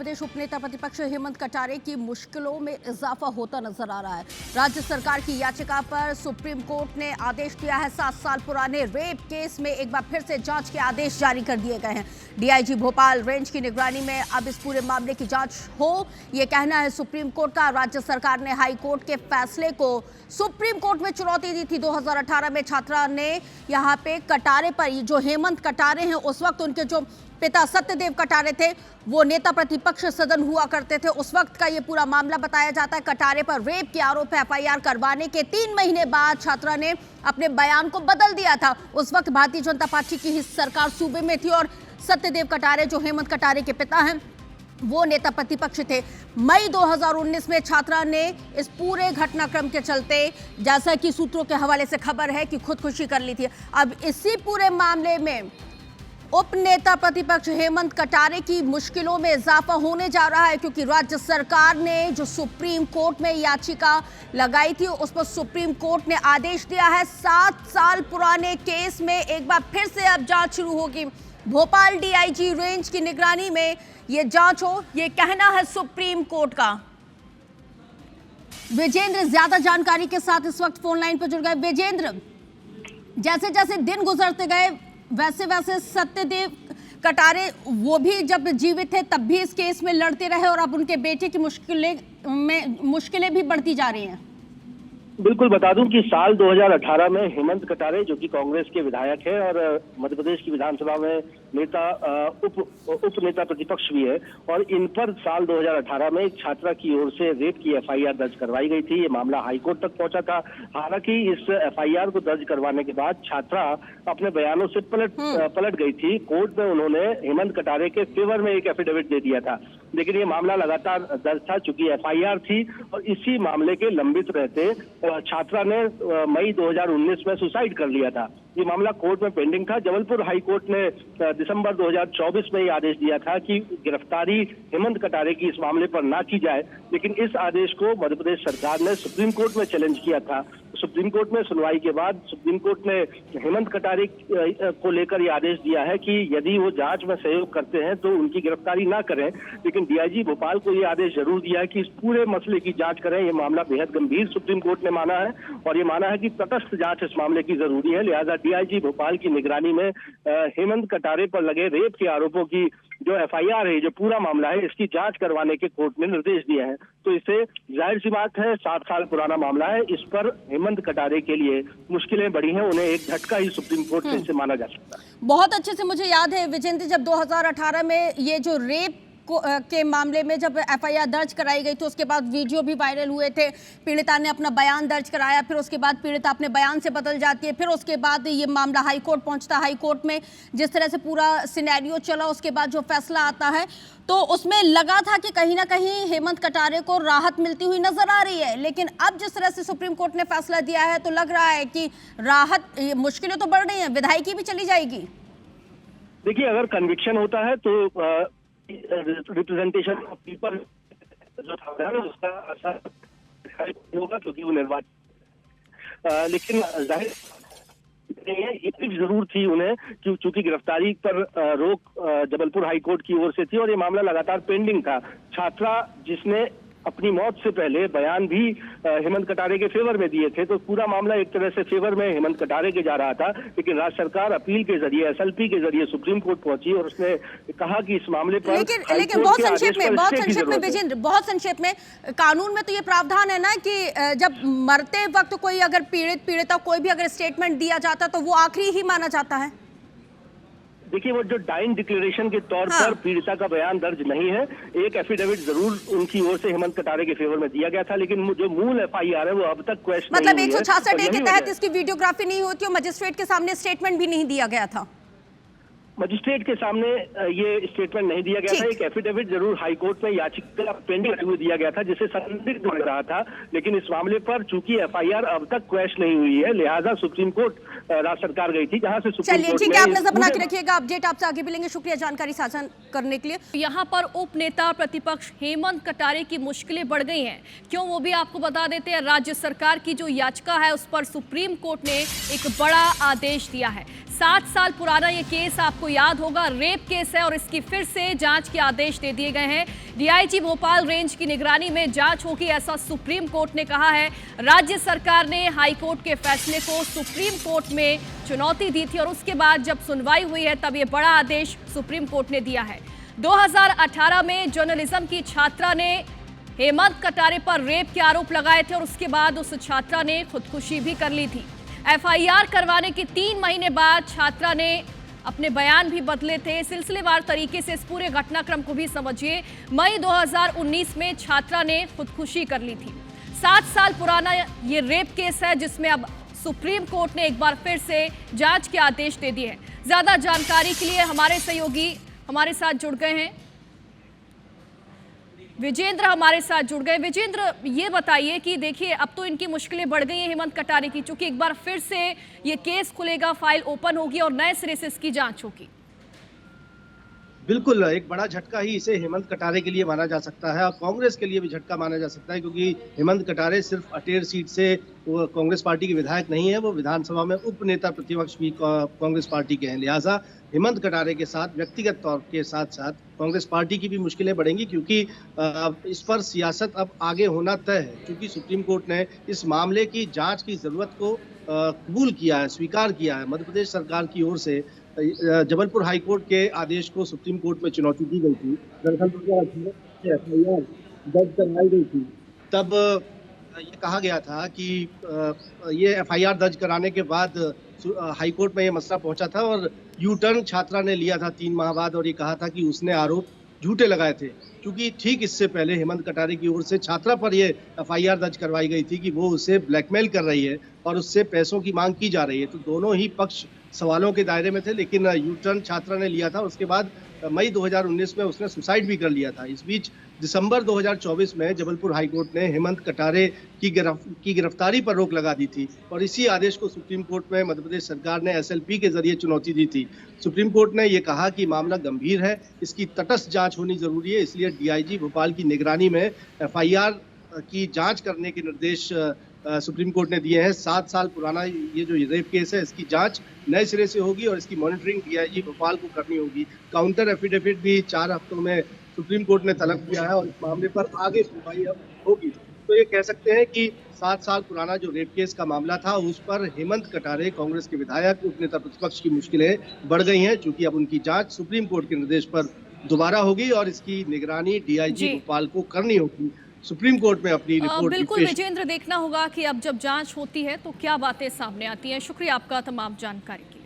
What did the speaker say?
प्रदेश उपनेता प्रतिपक्ष हेमंत कटारे की मुश्किलों में इजाफा होता नजर आ रहा है। राज्य सरकार की याचिका पर सुप्रीम कोर्ट ने आदेश दिया है। 7 साल पुराने रेप केस में एक बार फिर से जांच के आदेश जारी कर दिए गए हैं। डीआईजी भोपाल रेंज की निगरानी में अब इस पूरे मामले की जांच हो, ये कहना है सुप्रीम कोर्ट का। राज्य सरकार ने हाई कोर्ट के फैसले को सुप्रीम कोर्ट में चुनौती दी थी। 2018 में छात्रा ने यहाँ पे कटारे पर, जो हेमंत कटारे हैं, उस वक्त उनके जो पिता सत्यदेव कटारे थे वो नेता प्रतिपक्ष सदन हुआ करते थे। उस वक्त का ये पूरा मामला बताया जाता है। कटारे पर रेप के आरोप एफआईआर करवाने के 3 महीने बाद छात्रा ने अपने बयान को बदल दिया था। उस वक्त भारतीय जनता पार्टी की ही सरकार सूबे में थी और सत्यदेव कटारे, जो हेमंत कटारे के पिता हैं, वो नेता प्रतिपक्ष थे। मई 2019 में छात्रा ने इस पूरे घटनाक्रम के चलते, जैसा कि सूत्रों के हवाले से खबर है, कि खुदकुशी कर ली थी। अब इसी पूरे मामले में उप नेता प्रतिपक्ष हेमंत कटारे की मुश्किलों में इजाफा होने जा रहा है, क्योंकि राज्य सरकार ने जो सुप्रीम कोर्ट में याचिका लगाई थी उस पर सुप्रीम कोर्ट ने आदेश दिया है। 7 साल पुराने केस में एक बार फिर से अब जांच शुरू होगी। भोपाल डीआईजी रेंज की निगरानी में ये जांच हो, ये कहना है सुप्रीम कोर्ट का। विजेंद्र ज्यादा जानकारी के साथ इस वक्त फोन लाइन पर जुड़ गए। विजेंद्र, जैसे जैसे दिन गुजरते गए वैसे वैसे सत्यदेव कटारे वो भी जब जीवित थे तब भी इस केस में लड़ते रहे और अब उनके बेटे की मुश्किलें भी बढ़ती जा रही हैं। बिल्कुल बता दूं कि साल 2018 में हेमंत कटारे, जो कि कांग्रेस के विधायक है और मध्य प्रदेश की विधानसभा में नेता उप नेता प्रतिपक्ष भी है, और इन पर साल 2018 में एक छात्रा की ओर से रेप की एफआईआर दर्ज करवाई गई थी। ये मामला हाईकोर्ट तक पहुंचा था। हालांकि इस एफआईआर को दर्ज करवाने के बाद छात्रा अपने बयानों से पलट गई थी। कोर्ट में उन्होंने हेमंत कटारे के फेवर में एक एफिडेविट दे दिया था, लेकिन ये मामला लगातार दर्ज था चूंकि एफआईआर थी। और इसी मामले के लंबित रहते छात्रा ने मई 2019 में सुसाइड कर लिया था। ये मामला कोर्ट में पेंडिंग था। जबलपुर हाई कोर्ट ने दिसंबर 2024 में ये आदेश दिया था कि गिरफ्तारी हेमंत कटारे की इस मामले पर ना की जाए, लेकिन इस आदेश को मध्य प्रदेश सरकार ने सुप्रीम कोर्ट में चैलेंज किया था। सुप्रीम कोर्ट में सुनवाई के बाद सुप्रीम कोर्ट ने हेमंत कटारे को लेकर ये आदेश दिया है कि यदि वो जांच में सहयोग करते हैं तो उनकी गिरफ्तारी ना करें, लेकिन डीआईजी भोपाल को ये आदेश जरूर दिया है कि इस पूरे मसले की जांच करें। ये मामला बेहद गंभीर सुप्रीम कोर्ट ने माना है और ये माना है कि तटस्थ जांच इस मामले की जरूरी है। लिहाजा डीआईजी भोपाल की निगरानी में हेमंत कटारे पर लगे रेप के आरोपों की जो एफआईआर है, जो पूरा मामला है, इसकी जांच करवाने के कोर्ट ने निर्देश दिए हैं। तो इससे जाहिर सी बात है, 7 साल पुराना मामला है, इस पर हेमंत कटारे के लिए मुश्किलें बढ़ी हैं। उन्हें एक झटका ही सुप्रीम कोर्ट से इसे माना जा सकता है। बहुत अच्छे से मुझे याद है विजेंद्र, जब 2018 में ये जो रेप के मामले में जब एफआईआर दर्ज कराई गई तो उसके बाद वीडियो भी वायरल हुए थे। पीड़िता ने अपना बयान दर्ज कराया, फिर उसके बाद पीड़िता अपने बयान से बदल जाती है, फिर उसके बाद ये मामला हाई कोर्ट पहुंचता है। हाई कोर्ट में जिस तरह से पूरा सिनेरियो चला, उसके बाद जो फैसला आता है, तो उसमें लगा था कि कहीं ना कहीं हेमंत कटारे को राहत मिलती हुई नजर आ रही है। लेकिन अब जिस तरह से सुप्रीम कोर्ट ने फैसला दिया है तो लग रहा है कि मुश्किलें तो बढ़ रही हैं, विधायकी भी चली जाएगी। देखिए, अगर कन्विक्शन होता है तो रिप्रेजेंटेशन ऑफ पीपल जो था उसका असर होगा, क्योंकि वो निर्वाचित, लेकिन जाहिर ये जरूर थी उन्हें कि चूंकि गिरफ्तारी पर रोक जबलपुर हाई कोर्ट की ओर से थी और ये मामला लगातार पेंडिंग था। छात्रा जिसने अपनी मौत से पहले बयान भी हेमंत कटारे के फेवर में दिए थे, तो पूरा मामला एक तरह से फेवर में हेमंत कटारे के जा रहा था। लेकिन राज्य सरकार अपील के जरिए, एसएलपी के जरिए सुप्रीम कोर्ट पहुंची और उसने कहा कि इस मामले पर लेकिन बहुत संक्षेप में विजेंद्र, बहुत संक्षेप में, कानून में तो ये प्रावधान है ना कि जब मरते वक्त कोई अगर पीड़िता कोई भी अगर स्टेटमेंट दिया जाता तो वो आखिरी ही माना जाता है। देखिए, वो जो डाइंग डिक्लेरेशन के तौर पर पीड़िता का बयान दर्ज नहीं है। एक एफिडेविट जरूर उनकी ओर से हेमंत कटारे के फेवर में दिया गया था, लेकिन जो मूल एफआईआर है वो अब तक क्वेश्चन मतलब 166 के तहत इसकी वीडियोग्राफी नहीं होती और मजिस्ट्रेट के सामने स्टेटमेंट भी नहीं दिया गया था। मजिस्ट्रेट के सामने ये स्टेटमेंट नहीं दिया गया था। एक एफिडेविट जरूर हाईकोर्ट में याचिका पेंडिंग रखे हुए दिया गया था, जिसे संदिग्ध लग रहा था। लेकिन इस मामले पर चूंकि एफआईआर अब तक क्वेश नहीं हुई है, लिहाजा सुप्रीम कोर्ट राज्य सरकार गई थी, जहां से सुप्रीम कोर्ट ठीक है, आप नजर बना के रखिएगा। अपडेट आपसे आगे भी लेंगे। शुक्रिया जानकारी साझा करने के लिए। यहाँ पर उप नेता प्रतिपक्ष हेमंत कटारे की मुश्किलें बढ़ गई हैं। क्यों, वो भी आपको बता देते हैं। राज्य सरकार की जो याचिका है उस पर सुप्रीम कोर्ट ने एक बड़ा आदेश दिया है। 7 साल पुराना ये केस आपको आपको याद होगा रेप केस है और इसकी फिर से जांच के आदेश दे दिए गए हैं। डीआईजी भोपाल रेंज की निगरानी में जांच होगी, ऐसा सुप्रीम कोर्ट ने कहा है। राज्य सरकार ने हाई कोर्ट के फैसले को सुप्रीम कोर्ट में चुनौती दी थी और उसके बाद जब सुनवाई हुई है तब ये बड़ा आदेश सुप्रीम कोर्ट ने दिया है। 2018 में जर्नलिज्म की छात्रा ने हेमंत कटारे पर रेप के आरोप लगाए थे और उसके बाद उस छात्रा ने खुदकुशी भी कर ली थी। एफआईआर करवाने के 3 महीने बाद छात्रा ने अपने बयान भी बदले थे। सिलसिलेवार तरीके से इस पूरे घटनाक्रम को भी समझिए। मई 2019 में छात्रा ने खुदकुशी कर ली थी। 7 साल पुराना ये रेप केस है जिसमें अब सुप्रीम कोर्ट ने एक बार फिर से जांच के आदेश दे दिए हैं। ज्यादा जानकारी के लिए हमारे सहयोगी हमारे साथ जुड़ गए हैं, विजेंद्र हमारे साथ जुड़ गए। विजेंद्र, ये बताइए कि देखिए अब तो इनकी मुश्किलें बढ़ गई हैं हेमंत कटारे की, चूंकि एक बार फिर से ये केस खुलेगा, फाइल ओपन होगी और नए सिरे से इसकी जांच होगी। बिल्कुल, एक बड़ा झटका ही इसे हेमंत कटारे के लिए माना जा सकता है और कांग्रेस के लिए भी झटका माना जा सकता है, क्योंकि हेमंत कटारे सिर्फ अटेर सीट से वो कांग्रेस पार्टी के विधायक नहीं है, वो विधानसभा में उप नेता प्रतिपक्ष भी कांग्रेस पार्टी के हैं। लिहाजा हेमंत कटारे के साथ व्यक्तिगत तौर के साथ साथ कांग्रेस पार्टी की भी मुश्किलें बढ़ेंगी, क्योंकि इस पर सियासत अब आगे होना तय है। क्योंकि सुप्रीम कोर्ट ने इस मामले की जांच की जरूरत को कबूल किया है, स्वीकार किया है। मध्य प्रदेश सरकार की ओर से जबलपुर हाईकोर्ट के आदेश को सुप्रीम कोर्ट में चुनौती दी गई थी। दरअसल एफआईआर दर्ज करवाई गई थी, तब ये कहा गया था कि ये एफआईआर दर्ज कराने के बाद हाईकोर्ट में ये मसला पहुंचा था और यू टर्न छात्रा ने लिया था 3 माह बाद और ये कहा था कि उसने आरोप झूठे लगाए थे। क्योंकि ठीक इससे पहले हेमंत कटारे की ओर से छात्रा पर ये एफआईआर दर्ज करवाई गई थी कि वो उसे ब्लैकमेल कर रही है और उससे पैसों की मांग की जा रही है। तो दोनों ही पक्ष सवालों के दायरे में थे, लेकिन यू टर्न छात्रा ने लिया था। उसके बाद मई 2019 में उसने सुसाइड भी कर लिया था। इस बीच दिसंबर 2024 में जबलपुर हाईकोर्ट ने हेमंत कटारे की गिरफ्तारी पर रोक लगा दी थी और इसी आदेश को सुप्रीम कोर्ट में मध्य प्रदेश सरकार ने एसएलपी के जरिए चुनौती दी थी। सुप्रीम कोर्ट ने यह कहा कि मामला गंभीर है, इसकी तटस्थ जांच होनी जरूरी है, इसलिए डीआईजी भोपाल की निगरानी में एफआईआर की जांच करने के निर्देश सुप्रीम कोर्ट ने दिए हैं। 7 साल पुराना ये जो रेप केस है, इसकी जांच नए सिरे से होगी और इसकी मॉनिटरिंग डीआईजी भोपाल को करनी होगी। काउंटर एफिडेविट भी 4 हफ्तों में सुप्रीम कोर्ट ने तलब किया है और इस मामले पर आगे सुनवाई अब होगी। तो ये कह सकते हैं कि 7 साल पुराना जो रेप केस का मामला था, उस पर हेमंत कटारे कांग्रेस के विधायक उप नेता प्रतिपक्ष की मुश्किलें बढ़ गई हैं, क्योंकि अब उनकी जांच सुप्रीम कोर्ट के निर्देश पर दोबारा होगी और इसकी निगरानी डीआईजी भोपाल को करनी होगी। सुप्रीम कोर्ट में अपनी रिपोर्ट बिल्कुल विजेंद्र, देखना होगा कि अब जब जांच होती है तो क्या बातें सामने आती हैं। शुक्रिया आपका तमाम जानकारी के लिए।